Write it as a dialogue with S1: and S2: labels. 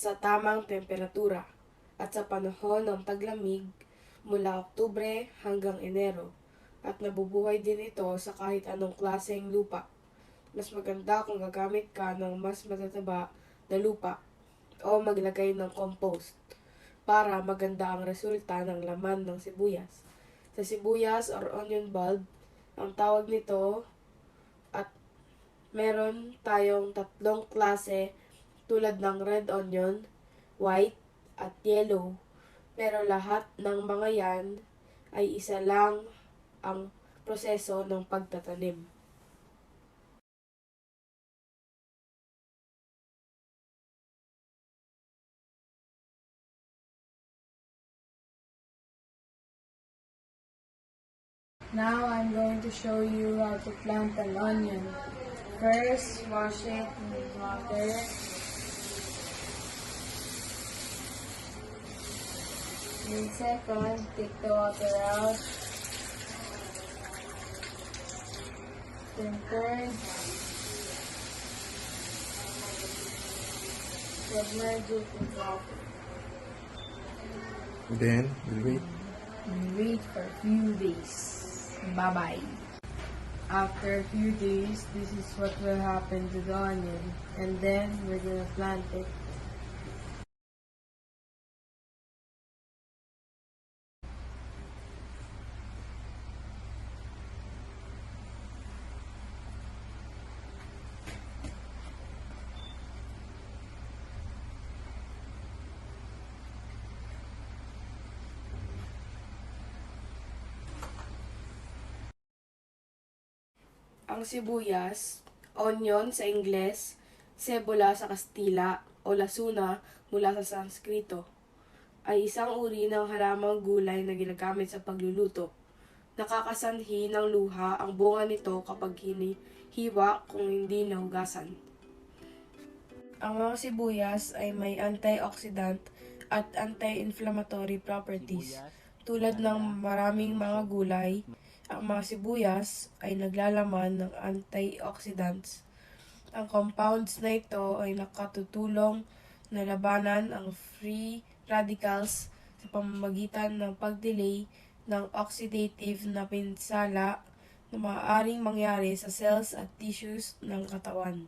S1: sa tamang temperatura at sa panahon ng taglamig mula Oktubre hanggang Enero at nabubuhay din ito sa kahit anong klaseng lupa. Mas maganda kung gagamit ka ng mas matataba na lupa o maglagay ng compost para maganda ang resulta ng laman ng sibuyas. Sa sibuyas or onion bulb, ang tawag nito, at meron tayong tatlong klase tulad ng red onion, white, at yellow. Pero lahat ng mga yan ay isa lang ang proseso ng pagtatanim.
S2: Now I'm going to show you how to plant an onion. First, wash it with water. Then second, take the water out. Then third, submerge it in water.
S3: Then, we'll wait.
S2: And wait for a few days. Bye-bye. After a few days, this is what will happen to the onion. And then, we're gonna plant it.
S1: Ang sibuyas, onion sa Ingles, cebola sa Kastila o lasuna mula sa Sanskrito, ay isang uri ng halamang gulay na ginagamit sa pagluluto. Nakakasanhi ng luha ang bunga nito kapag hinihiwa kung hindi nahugasan. Ang mga sibuyas ay may antioxidant at anti-inflammatory properties. Tulad ng maraming mga gulay, ang mga sibuyas ay naglalaman ng antioxidants. Ang compounds na ito ay nakatutulong na labanan ang free radicals sa pamamagitan ng pag-delay ng oxidative na pinsala na maaaring mangyari sa cells at tissues ng katawan.